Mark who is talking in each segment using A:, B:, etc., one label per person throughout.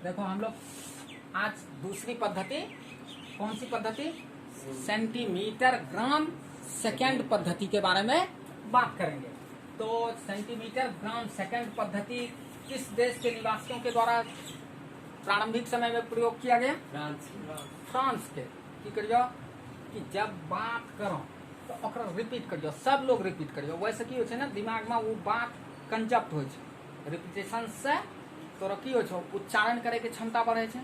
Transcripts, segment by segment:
A: देखो हम लोग आज दूसरी पद्धति, कौन सी पद्धति, सेंटीमीटर ग्राम सेकंड पद्धति के बारे में बात करेंगे। तो सेंटीमीटर ग्राम सेकंड पद्धति किस देश के निवासियों के द्वारा प्रारंभिक समय में प्रयोग किया गया? फ्रांस के। की करियो कि जब बात करो तो ओकरा रिपीट करियो, सब लोग रिपीट करियो। वैसे की होय छै ना, दिमाग में वो बात कंजप्ट होय छै। रिपीटेशन से तोरा की होय छै, उच्चारण करे के क्षमता बढ़े छै।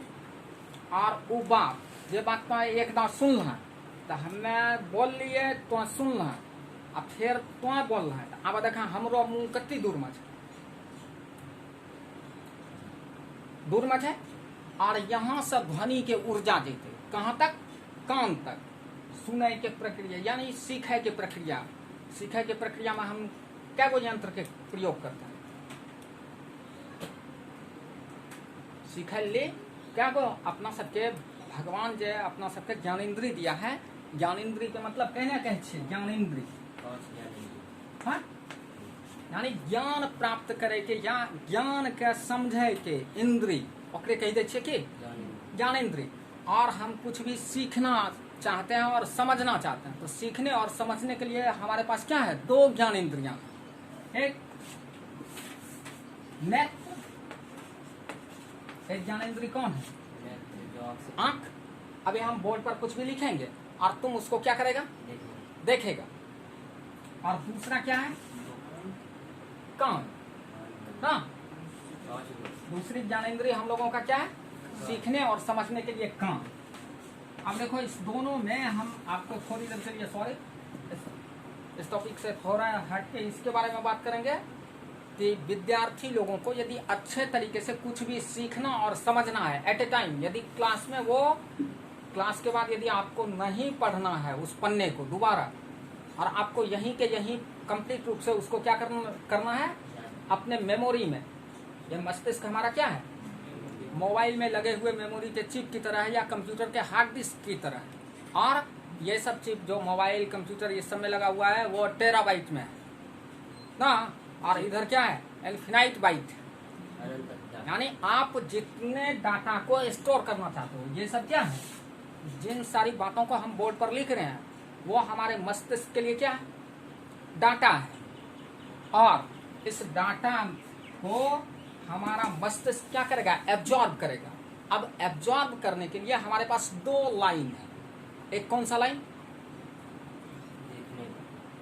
A: और वो बात जे बात तो एक बार सुन लहा तो हमें बोल लिए तो सुन लहा आ फिर तो बोल रहा। अब देखा हमरो मुंह कत्ती दूर में छै, दूर में छै। और यहाँ से ध्वनि के ऊर्जा जेते कहाँ तक? कान तक। सुने के प्रक्रिया यानी सीखे के प्रक्रिया। सीखे के प्रक्रिया में हम क्या गो यंत्र के प्रयोग करते हैं? सीखे ले क्या गो अपना सबके भगवान जे अपना सबके ज्ञानेन्द्री दिया है। ज्ञानेन्द्री के मतलब कहने कहे छे ज्ञानेन्द्री, हाँ? यानी ज्ञान प्राप्त करे के या ज्ञान के समझे के इंद्री, ओकरे कह दे छे कि ज्ञानेन्द्री। और हम कुछ भी सीखना चाहते हैं और समझना चाहते हैं तो सीखने और समझने के लिए हमारे पास क्या है? दो ज्ञानेन्द्रियां। एक नेत्र, एक ज्ञानेन्द्रिय कौन है? आंख। अभी हम बोर्ड पर कुछ भी लिखेंगे और तुम उसको क्या करेगा? देखेगा। और दूसरा क्या है? कान, हाँ। दूसरी ज्ञानेन्द्रिय हम लोगों का क्या है? सीखने और समझने के लिए कान। अब देखो इस दोनों में हम आपको थोड़ी देर के लिए, सॉरी, इस टॉपिक से थोड़ा हट के इसके बारे में बात करेंगे कि विद्यार्थी लोगों को यदि अच्छे तरीके से कुछ भी सीखना और समझना है एट ए टाइम, यदि क्लास में वो क्लास के बाद यदि आपको नहीं पढ़ना है उस पन्ने को दोबारा, और आपको यहीं के यहीं कंप्लीट रूप से उसको क्या करना है? अपने मेमोरी में। ये मस्तिष्क हमारा क्या है? मोबाइल में लगे हुए मेमोरी के चिप की तरह है या कंप्यूटर के हार्ड डिस्क की तरह है। और ये सब चिप जो मोबाइल कंप्यूटर ये सब में लगा हुआ है वो टेराबाइट में है ना। और इधर क्या है? Infinite byte. यानी आप जितने डाटा को स्टोर करना चाहते हो, ये सब क्या है? जिन सारी बातों को हम बोर्ड पर लिख रहे हैं वो हमारे मस्तिष्क के लिए क्या है? डाटा है। और इस डाटा को हमारा मस्तिष्क क्या करेगा? एब्जॉर्ब करेगा। अब एब्जॉर्ब करने के लिए हमारे पास दो लाइन है। एक कौन सा लाइन?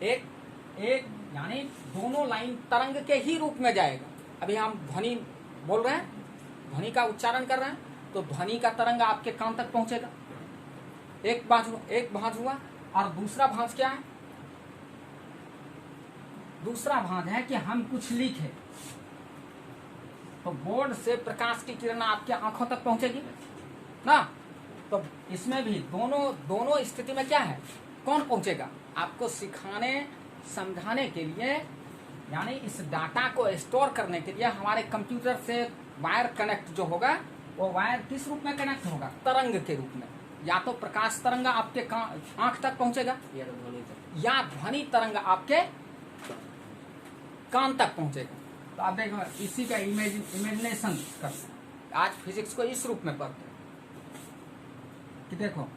A: एक यानी दोनों लाइन तरंग के ही रूप में जाएगा। अभी हम ध्वनि बोल रहे हैं, ध्वनि का उच्चारण कर रहे हैं, तो ध्वनि का तरंग आपके कान तक पहुंचेगा। एक भांज हुआ। और दूसरा भांज क्या है? दूसरा भांज है कि हम कुछ लिखे तो बोर्ड से प्रकाश की किरण आपके आंखों तक पहुंचेगी ना। तो इसमें भी दोनों स्थिति में क्या है? कौन पहुंचेगा? आपको सिखाने समझाने के लिए, यानी इस डाटा को स्टोर करने के लिए हमारे कंप्यूटर से वायर कनेक्ट जो होगा वो वायर किस रूप में कनेक्ट होगा? तरंग के रूप में। या तो प्रकाश तरंग आपके आंख तक पहुंचेगा या ध्वनि तरंग आपके कान तक पहुंचेगा। तो आप देखो इसी का इमेजिनेशन करते हैं। आज फिजिक्स को इस रूप में पढ़ते हैं कि देखो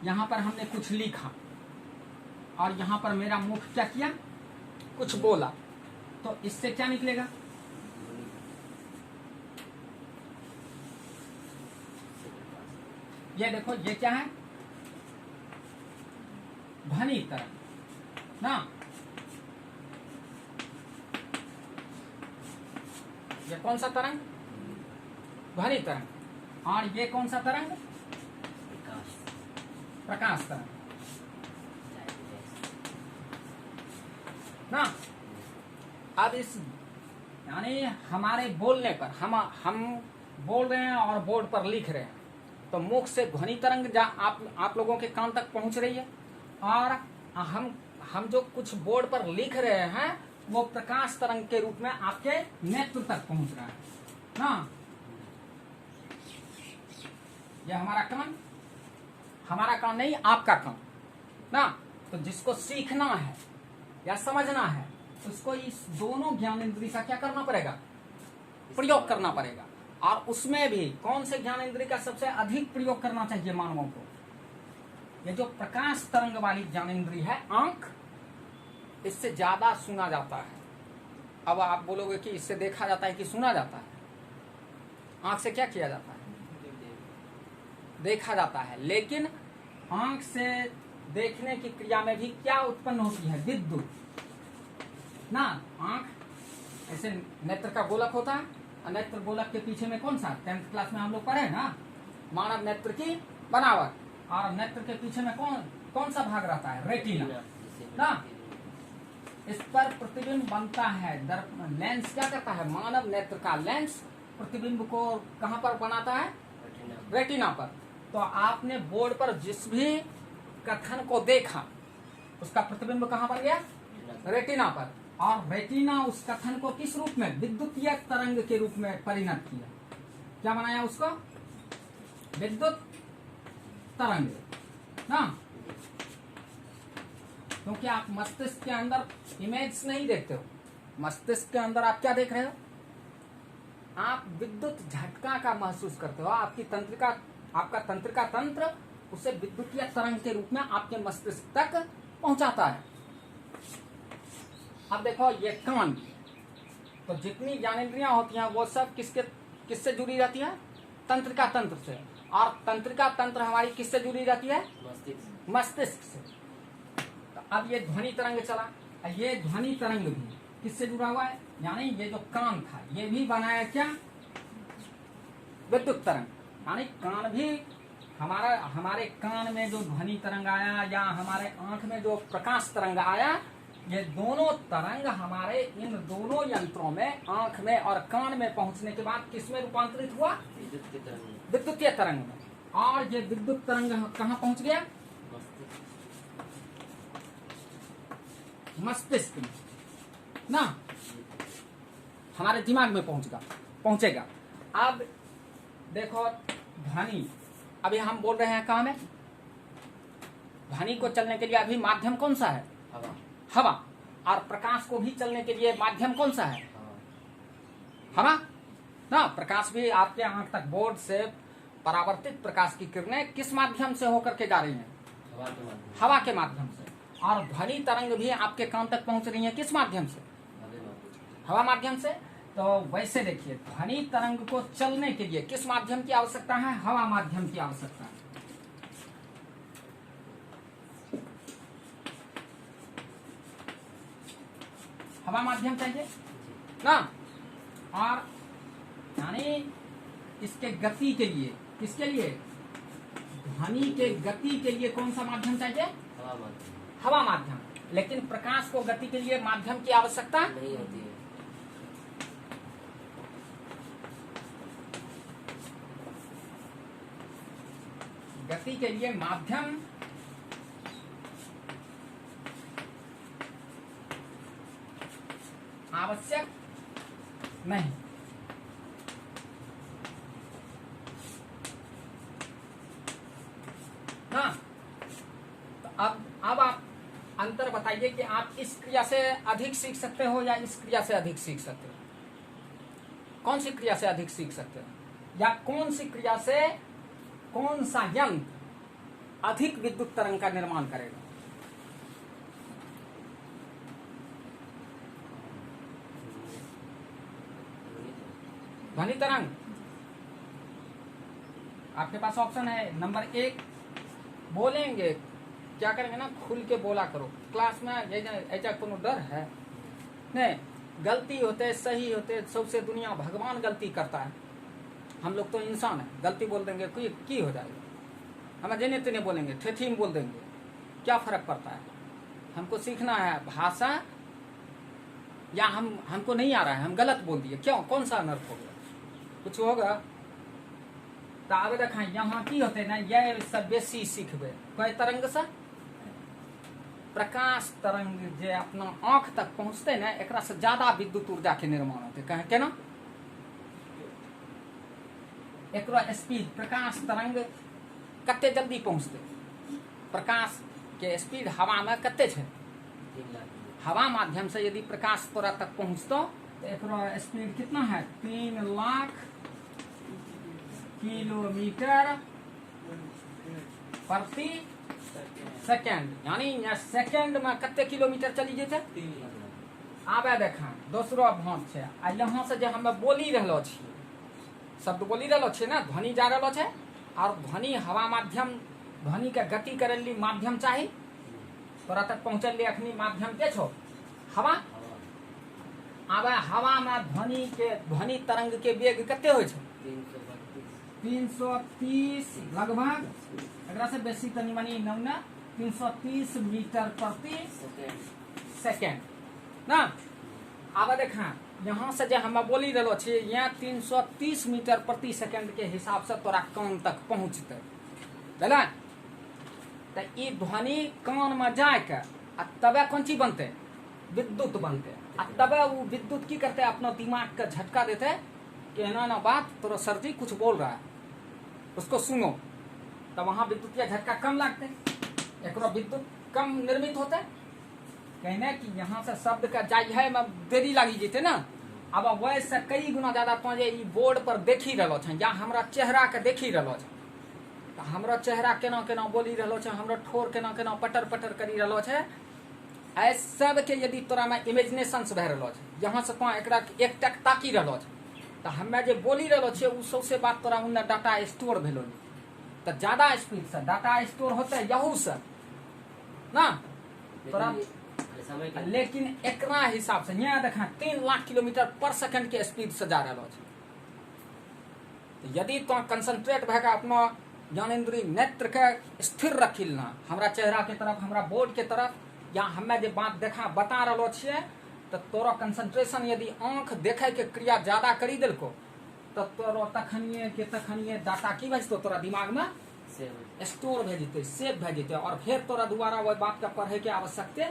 A: यहाँ पर हमने कुछ लिखा और यहाँ पर मेरा मुख क्या किया? कुछ बोला, तो इससे क्या निकलेगा? ये देखो ये क्या है? ध्वनि तरंग ना। ये कौन सा तरंग? ध्वनि तरंग। और ये कौन सा तरंग? प्रकाश तरंग ना। अब इस यानी हमारे बोलने पर हम बोल रहे हैं और बोर्ड पर लिख रहे हैं तो मुख से ध्वनि तरंग आप लोगों के कान तक पहुंच रही है। और हम जो कुछ बोर्ड पर लिख रहे हैं वो प्रकाश तरंग के रूप में आपके नेत्र तक पहुंच रहा है ना। ये हमारा कान नहीं, आपका कान ना। तो जिसको सीखना है या समझना है उसको इस दोनों ज्ञानेन्द्रिय का क्या करना पड़ेगा? प्रयोग करना पड़ेगा। और उसमें भी कौन से ज्ञानेंद्रिय का सबसे अधिक प्रयोग करना चाहिए मानवों को? ये जो प्रकाश तरंग वाली ज्ञानेंद्रिय है आंख, इससे ज्यादा सुना जाता है। अब आप बोलोगे कि इससे देखा जाता है कि सुना जाता है? आंख से क्या किया जाता है? देखा जाता है। लेकिन आंख से देखने की क्रिया में भी क्या उत्पन्न होती है? विद्युत ना। आंख ऐसे नेत्र का गोलक होता है, और नेत्र गोलक के पीछे में कौन सा, 10th क्लास में हम लोग पढ़े ना, मानव नेत्र की बनावट। और नेत्र के पीछे में कौन सा भाग रहता है? रेटिना ना। इस पर प्रतिबिंब बनता है। लेंस क्या करता है? मानव नेत्र का लेंस प्रतिबिंब को कहां पर बनाता है? रेटिना पर। तो आपने बोर्ड पर जिस भी कथन को देखा, उसका प्रतिबिंब कहां बन गया? रेटिना पर। और रेटिना उस कथन को किस रूप में? विद्युतीय तरंग के रूप में परिणत किया। क्या बनाया उसको? विद्युत तरंग ना। क्योंकि आप मस्तिष्क के अंदर इमेज नहीं देखते हो, मस्तिष्क के अंदर आप क्या देख रहे हो? आप विद्युत झटका का महसूस करते हो। आपका तंत्रिका तंत्र उसे विद्युतीय तरंग के रूप में आपके मस्तिष्क तक पहुंचाता है। अब देखो ये कान, तो जितनी ज्ञानेंद्रियां होती हैं वो सब किससे जुड़ी रहती है? तंत्रिका तंत्र से। और तंत्रिका तंत्र हमारी किससे जुड़ी रहती है? मस्तिष्क से। तो अब ये ध्वनि तरंग चला, ये ध्वनि तरंग भी किससे जुड़ा हुआ है? यानी ये जो कान था ये भी बनाया क्या? विद्युत तरंग। यानी कान भी हमारे कान में जो ध्वनि तरंग आया या हमारे आंख में जो प्रकाश तरंग आया, ये दोनों तरंग हमारे इन दोनों यंत्रों में, आंख में और कान में पहुंचने के बाद किस में रूपांतरित हुआ? विद्युतीय तरंग में। और ये विद्युत तरंग कहाँ पहुंच गया? मस्तिष्क में ना, हमारे दिमाग में पहुंचेगा। अब देखो ध्वनि, अभी हम बोल रहे हैं कहाँ में? ध्वनि को चलने के लिए अभी माध्यम कौन सा है? हवा। और प्रकाश को भी चलने के लिए माध्यम कौन सा है? हवा ना। प्रकाश भी आपके आंख तक, बोर्ड से परावर्तित प्रकाश की किरणें किस माध्यम से होकर के जा रही हैं? हवा के माध्यम से। और ध्वनि तरंग भी आपके कान तक पहुंच रही है किस माध्यम से? हवा माध्यम से। तो वैसे देखिए, ध्वनि तरंग को चलने के लिए किस माध्यम की आवश्यकता है? हवा माध्यम की आवश्यकता है। हवा माध्यम चाहिए ना। और यानी इसके गति के लिए, किसके लिए? ध्वनि के गति के लिए कौन सा माध्यम चाहिए? हवा माध्यम। लेकिन प्रकाश को गति के लिए माध्यम की आवश्यकता नहीं होती है। गति के लिए माध्यम आवश्यक नहीं। हाँ, तो अब आप अंतर बताइए कि आप इस क्रिया से अधिक सीख सकते हो या इस क्रिया से अधिक सीख सकते हो? कौन सी क्रिया से अधिक सीख सकते हो? या कौन सी क्रिया से कौन सा यंत्र अधिक विद्युत तरंग का निर्माण करेगा? ध्वनि तरंग। आपके पास ऑप्शन है नंबर 1, बोलेंगे, क्या करेंगे ना, खुल के बोला करो। क्लास में ऐसा कोनो डर है नहीं। गलती होते, सही होते, सबसे दुनिया भगवान गलती करता है। हम लोग तो इंसान है, गलती बोल देंगे की हो जाएगा। हम जेने तेने बोलेंगे, ठेठी में बोल देंगे, क्या फर्क पड़ता है? हमको सीखना है भाषा, या हमको नहीं आ रहा है, हम गलत बोल दिए, क्यों? कौन सा अनर्थ हो गया? कुछ होगा तो आगे देखा यहाँ की होते ना, ये सब बेसी सीखबे। कोई तरंग सा प्रकाश तरंग जे अपना आंख तक पहुंचते ना, एकरा से ज्यादा विद्युत ऊर्जा के निर्माण होते। कहे के ना, एकरो स्पीड, प्रकाश तरंग कते जल्दी पहुंचते? प्रकाश के स्पीड हवा में कते छे? हवा माध्यम से यदि प्रकाश तोरा तक पहुंचतो तो एकरो स्पीड कितना है? 3 लाख किलोमीटर प्रति सेकेंड, यानी सेकेंड में कते किलोमीटर चली जेते। आबे देखा दूसरो भांत छै, आ यहाँ से जे हमें बोली रहलो छियै, शब्द बोली रहलो छियै ना, ध्वनि जा रहलो छै, और ध्वनि हवा माध्यम, ध्वनि के गति करे ली माध्यम चाहिए। तोरा तक पहुंचल ली अखनी माध्यम के छो हवा। आबे हवा में ध्वनि तरंग के वेग कते होय छै 330 लगभग, एकरा से बेसी तनी मनी नौना 330 मीटर प्रति सेकेंड ना। आबे देखा यहाँ से जे हम बोली रहलो छी, यहाँ 330 मीटर प्रति सेकेंड के हिसाब से तोरा कान तक पहुंचते, बुझल। तो ई ध्वनि कान में जाके आ तबे कौन चीज बनते, विद्युत बनते, आ तबे वो विद्युत की करते, अपना दिमाग का झटका देते कि ना ना बात तोरा सर्जी कुछ बोल रहा है, उसको सुनो। तो वहां विद्युत का झटका कम लगते, एक विद्युत कम निर्मित होते, कहने कि यहाँ से शब्द का जाय है में देरी लगी जेते ना। अब वैसे कई गुना ज्यादा तो जे ई बोर्ड पर देखी रहलो छ, या हमरा चेहरा के देखी रहलो छ, तो हमरा चेहरा केना केना बोली रहलो छ, हमरा ठोर केना केना पटर पटर करी रहलो छ, ऐ सब के यदि तोरा में इमेजिनेशन से भए रहलो छ, यहाँ से तो एकरा एक टक ताकी रहलो छ, तो हमें जे बोली रहलो छ उ सबसे बात तोरा उन्ने डाटा स्टोर भेलो, तो ज्यादा स्पीड से डाटा स्टोर होते यहू से ना तोरा। लेकिन एकरा हिसाब से यहाँ देखा 3 लाख किलोमीटर पर सेकंड के स्पीड से जा रहा है। तो यदि तो कंसंट्रेट भए अपना ज्ञानेन्द्रिय नेत्र के स्थिर रखिल ना, हमरा चेहरा के तरफ, हमरा बोर्ड के तरफ, या हमें जो बात देखा बता रहा छे, तो तोरा कंसंट्रेशन यदि आंख देखे के क्रिया ज्यादा करी दिलको, तो तोरा तखनिए डाटा की भेजतो तोरा दिमाग में स्टोर भे जेते, सेव भे जेते, और फिर तोरा दोबारा वही बात के पढ़े के आवश्यकता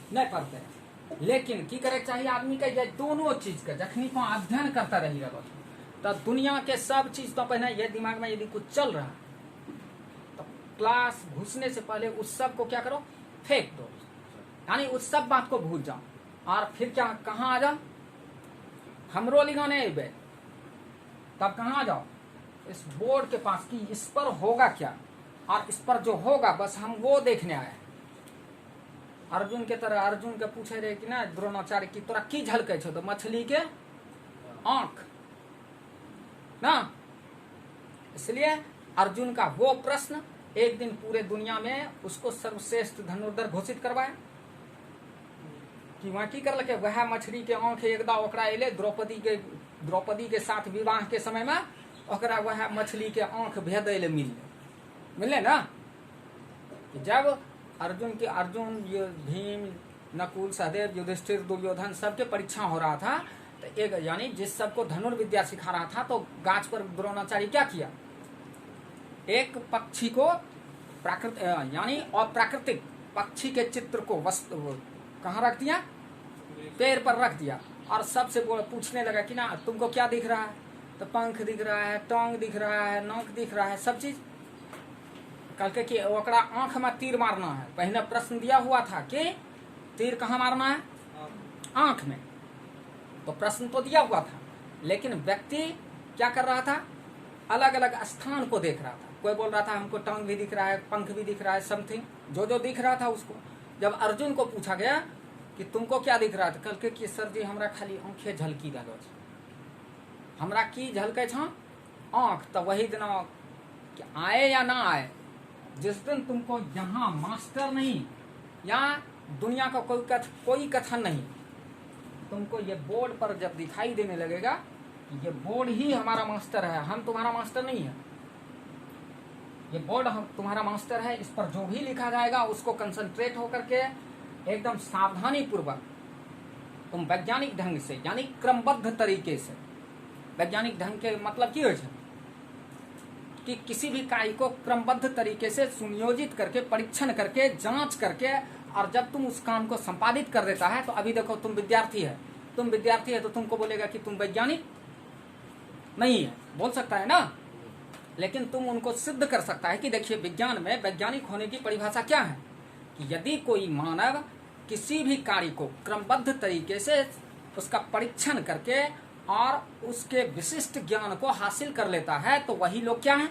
A: नहीं पड़ते। लेकिन की करे चाहिए आदमी के, ये दोनों चीज के जखनी को अध्ययन करता रही रहो, तो दुनिया के सब चीज तो पहले ये दिमाग में यदि कुछ चल रहा तो क्लास घुसने से पहले उस सब को क्या करो, फेंक दो, यानी उस सब बात को भूल जाओ, और फिर क्या कहाँ आ जाओ, हमरो लिगाने अबे, तब कहाँ आ जाओ, इस बोर्ड के पास कि इस पर होगा क्या, और इस पर जो होगा बस हम वो देखने आए। अर्जुन के तरह अर्जुन के पूछे रहे कि ना द्रोणाचार्य की तोरा की झलके छो, तो मछली के आंख ना। इसलिए अर्जुन का वो प्रश्न एक दिन पूरे दुनिया में उसको सर्वश्रेष्ठ धनुर्धर घोषित करवाए कि वहां की करलके, वह मछली के आंख एकदा ओकरा एले द्रौपदी के साथ विवाह के समय में, ओकरा वह मछली के आंख भेदे ले मिलले ना। कि जब अर्जुन भीम नकुल सहदेव युधिष्ठिर दुर्योधन सबके परीक्षा हो रहा था, तो एक यानी जिस सबको धनुर्विद्या सिखा रहा था, तो गाछ पर द्रोणाचार्य क्या किया, एक पक्षी को यानी अप्राकृतिक पक्षी के चित्र को कहाँ रख दिया, पेड़ पर रख दिया, और सबसे पूछने लगा कि ना तुमको क्या दिख रहा है, तो पंख दिख रहा है, टांग दिख रहा है, नाक दिख रहा है, सब चीज। कल के कि ओकरा आंख में तीर मारना है, पहले प्रश्न दिया हुआ था कि तीर कहाँ मारना है, आंख में, तो प्रश्न तो दिया हुआ था, लेकिन व्यक्ति क्या कर रहा था, अलग अलग स्थान को देख रहा था। कोई बोल रहा था हमको टांग भी दिख रहा है, पंख भी दिख रहा है, समथिंग जो जो दिख रहा था उसको। जब अर्जुन को पूछा गया कि तुमको क्या दिख रहा था, कल के कि सर जी हमरा खाली आंखें झलकी रहा है, हमरा की झलके छ आंख। तो वही दिन आए या ना आए, जिस दिन तुमको यहाँ मास्टर नहीं या दुनिया का कोई कथन नहीं, तुमको ये बोर्ड पर जब दिखाई देने लगेगा ये बोर्ड ही हमारा मास्टर है, हम तुम्हारा मास्टर नहीं है, ये बोर्ड हम तुम्हारा मास्टर है, इस पर जो भी लिखा जाएगा उसको कंसंट्रेट होकर के एकदम सावधानी पूर्वक तुम वैज्ञानिक ढंग से, यानी क्रमबद्ध तरीके से, वैज्ञानिक ढंग के मतलब की हो कि किसी भी कार्य को क्रमबद्ध तरीके से सुनियोजित करके, परीक्षण करके, जांच करके, और जब तुम उस काम को संपादित कर देता है, तो अभी देखो तुम विद्यार्थी है तो तुमको बोलेगा कि तुम वैज्ञानिक नहीं है, बोल सकता है ना, लेकिन तुम उनको सिद्ध कर सकता है कि देखिए विज्ञान में वैज्ञानिक होने की परिभाषा क्या है, कि यदि कोई मानव किसी भी कार्य को क्रमबद्ध तरीके से उसका परीक्षण करके और उसके विशिष्ट ज्ञान को हासिल कर लेता है तो वही लोग क्या है,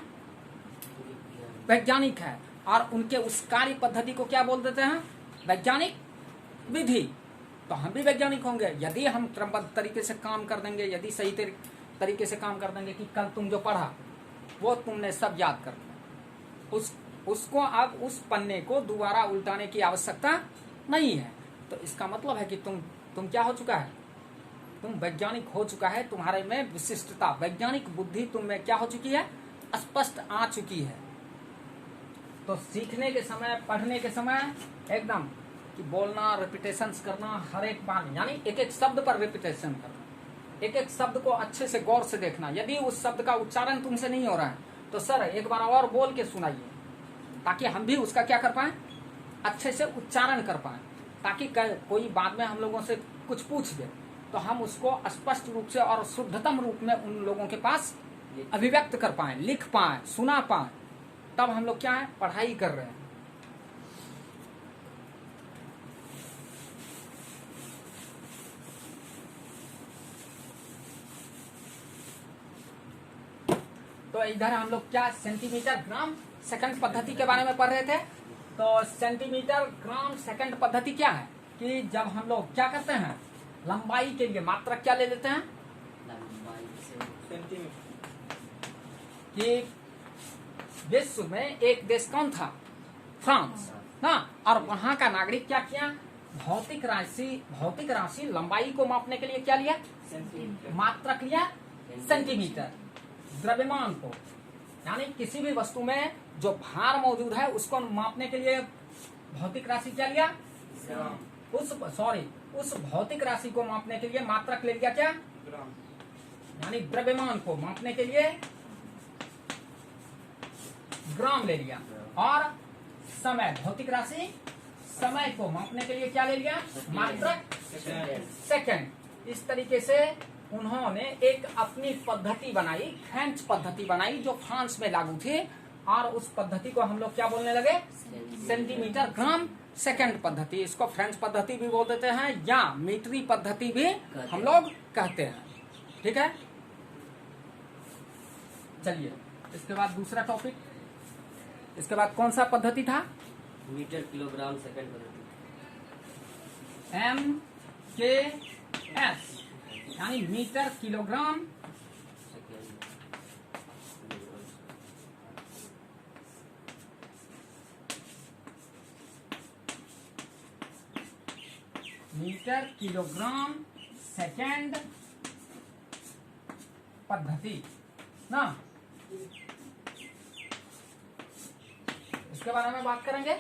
A: वैज्ञानिक है। और उनके उस कार्य पद्धति को क्या बोल देते हैं, वैज्ञानिक विधि। तो हम भी वैज्ञानिक होंगे यदि हम क्रमबद्ध तरीके से काम कर देंगे, यदि सही तरीके से काम कर देंगे कि कल तुम जो पढ़ा वो तुमने सब याद कर लिया, उसको अब उस पन्ने को दोबारा उल्टाने की आवश्यकता नहीं है। तो इसका मतलब है कि तुम क्या हो चुका है, तुम वैज्ञानिक हो चुका है, तुम्हारे में विशिष्टता, वैज्ञानिक बुद्धि तुम में क्या हो चुकी है, स्पष्ट आ चुकी है। तो सीखने के समय, पढ़ने के समय एकदम कि बोलना, रिपीटेशंस करना, हर एक बार यानी एक एक शब्द पर रिपीटेशन करना, एक एक शब्द को अच्छे से गौर से देखना। यदि उस शब्द का उच्चारण तुमसे नहीं हो रहा है तो सर एक बार और बोल के सुनाइए, ताकि हम भी उसका क्या कर पाए, अच्छे से उच्चारण कर पाए, ताकि कोई बाद में हम लोगों से कुछ पूछ दे तो हम उसको स्पष्ट रूप से और शुद्धतम रूप में उन लोगों के पास अभिव्यक्त कर पाए, लिख पाए, सुना पाए। तब हम लोग क्या है, पढ़ाई कर रहे हैं। तो इधर हम लोग क्या सेंटीमीटर ग्राम सेकंड पद्धति के बारे में पढ़ रहे थे। तो सेंटीमीटर ग्राम सेकंड पद्धति क्या है कि जब हम लोग क्या करते हैं, लंबाई के लिए मात्रक क्या ले लेते हैं, कि विश्व में एक देश कौन था, फ्रांस ना, और वहां का नागरिक क्या किया, भौतिक राशि लंबाई को मापने के लिए क्या लिया, मात्रक लिया सेंटीमीटर। द्रव्यमान को यानी किसी भी वस्तु में जो भार मौजूद है उसको मापने के लिए भौतिक राशि क्या लिया, उस भौतिक राशि को मापने के लिए मात्रक ले लिया क्या, यानी द्रव्यमान को मापने के लिए ग्राम ले लिया। और समय, भौतिक राशि समय को मापने के लिए क्या ले लिया, मात्रक सेकंड। इस तरीके से उन्होंने एक अपनी पद्धति बनाई, फ्रेंच पद्धति बनाई, जो फ्रांस में लागू थी। और उस पद्धति को हम लोग क्या बोलने लगे, सेंटीमीटर ग्राम सेकंड पद्धति। इसको फ्रेंच पद्धति भी बोल देते हैं या मीटरी पद्धति भी हम लोग कहते हैं। ठीक है, चलिए इसके बाद दूसरा टॉपिक, इसके बाद कौन सा पद्धति था,
B: मीटर किलोग्राम सेकंड पद्धति,
A: MKS यानी मीटर किलोग्राम सेकंड पद्धति ना। इसके बारे में बात करेंगे।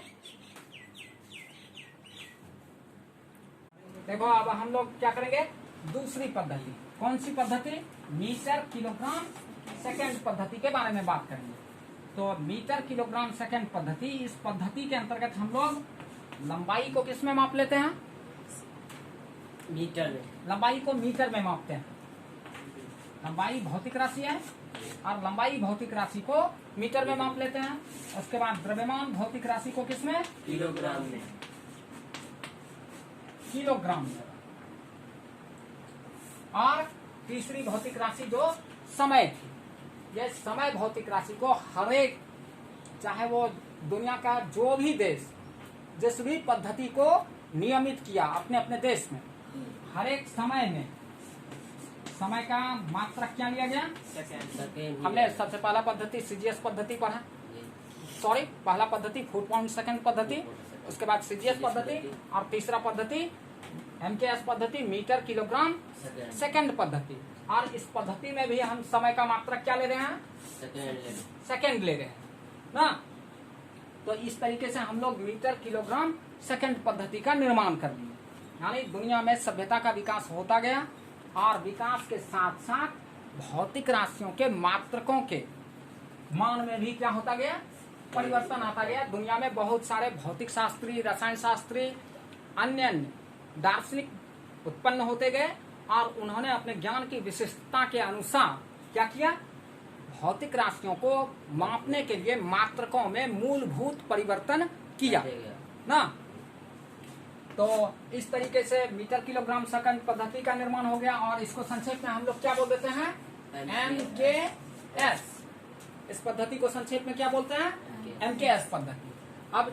A: देखो अब हम लोग क्या करेंगे, दूसरी पद्धति। कौन सी पद्धति, मीटर किलोग्राम सेकंड पद्धति के बारे में बात करेंगे। तो मीटर किलोग्राम सेकंड पद्धति, इस पद्धति के अंतर्गत हम लोग लंबाई को किस में माप लेते हैं,
B: मीटर में,
A: लंबाई को मीटर में मापते हैं। लंबाई भौतिक राशि है और लंबाई भौतिक राशि को मीटर में माप लेते हैं। उसके बाद द्रव्यमान भौतिक राशि को किस में,
B: किलोग्राम में,
A: किलोग्राम में। और तीसरी भौतिक राशि जो समय थी, ये समय भौतिक राशि को हर एक, चाहे वो दुनिया का जो भी देश जिस भी पद्धति को नियमित किया अपने अपने देश में, हर एक समय में समय का मात्रक क्या लिया गया, हमने सबसे पहला पद्धति सीजीएस पद्धति पढ़ा, पहला पद्धति फुट पाउंड सेकंड पद्धति, उसके बाद सीजीएस पद्धति, और तीसरा पद्धति एमकेएस पद्धति, मीटर किलोग्राम सेकंड पद्धति। और इस पद्धति में भी हम समय का मात्रक क्या ले रहे हैं, सेकंड ले रहे हैं ना। तो इस तरीके से हम लोग मीटर किलोग्राम सेकंड पद्धति का निर्माण कर लिए। यानी दुनिया में सभ्यता का विकास होता गया और विकास के साथ साथ भौतिक राशियों के मात्रकों के मान में भी क्या होता गया, परिवर्तन आता गया। दुनिया में बहुत सारे भौतिक शास्त्री, रसायन शास्त्री, अन्य दार्शनिक उत्पन्न होते गए और उन्होंने अपने ज्ञान की विशिष्टता के अनुसार क्या किया, भौतिक राशियों को मापने के लिए मात्रकों में मूलभूत परिवर्तन किया ना। तो इस तरीके से मीटर किलोग्राम सेकंड पद्धति का निर्माण हो गया, और इसको संक्षेप में हम लोग क्या बोल देते हैं, MKS। इस पद्धति को संक्षेप में क्या बोलते हैं, MKS पद्धति। अब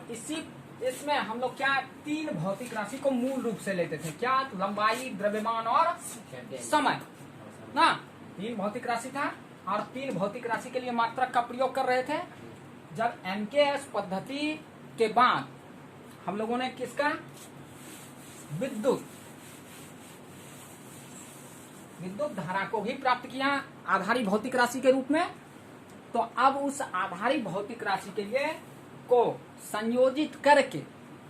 A: इसमें हम लोग क्या 3 भौतिक राशि को मूल रूप से लेते थे, क्या, लंबाई, द्रव्यमान और समय ना। 3 भौतिक राशि था, और 3 भौतिक राशि के लिए मात्रक का प्रयोग कर रहे थे। जब MKS पद्धति के बाद हम लोगों ने किसका, विद्युत धारा को भी प्राप्त किया आधारी भौतिक राशि के रूप में। तो अब उस आधारी भौतिक राशि के लिए को संयोजित करके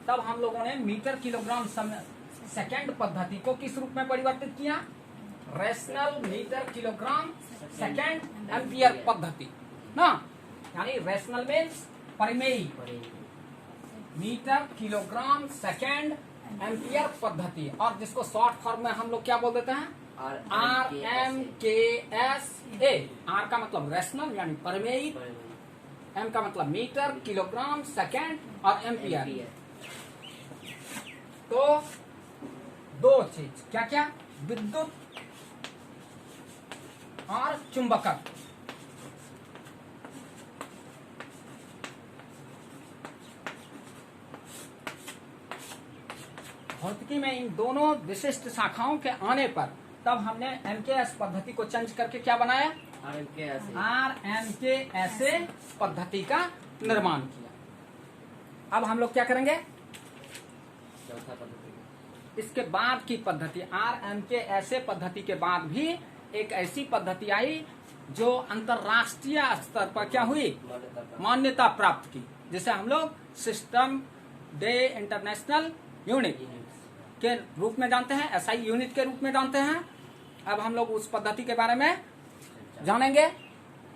A: तब हम लोगों ने मीटर किलोग्राम सेकंड पद्धति को किस रूप में परिवर्तित किया, rational metre kilogram second ampere पद्धति ना। यानी रेशनल मीन्स परिमेयी, मीटर किलोग्राम सेकंड एम्पियर पद्धति, और जिसको शॉर्ट फॉर्म में हम लोग क्या बोल देते हैं, RMKSA। R का मतलब रेशनल यानी परिमेयी, M का मतलब मीटर किलोग्राम सेकंड, और एम्पियर। तो 2 चीज क्या क्या, विद्युत और चुंबकत्व। भौतिकी में इन दोनों विशिष्ट शाखाओं के आने पर तब हमने MKS पद्धति को चेंज करके क्या बनाया, RMKSA पद्धति का निर्माण किया। अब हम लोग क्या करेंगे,
B: चौथा पद्धति,
A: इसके बाद की पद्धति RMKSA पद्धति के बाद भी एक ऐसी पद्धति आई जो अंतरराष्ट्रीय स्तर पर क्या हुई, मान्यता प्राप्त की, जिसे हम लोग सिस्टम डे इंटरनेशनल यूनिट के रूप में जानते हैं, SI यूनिट के रूप में जानते हैं। अब हम लोग उस पद्धति के बारे में जानेंगे।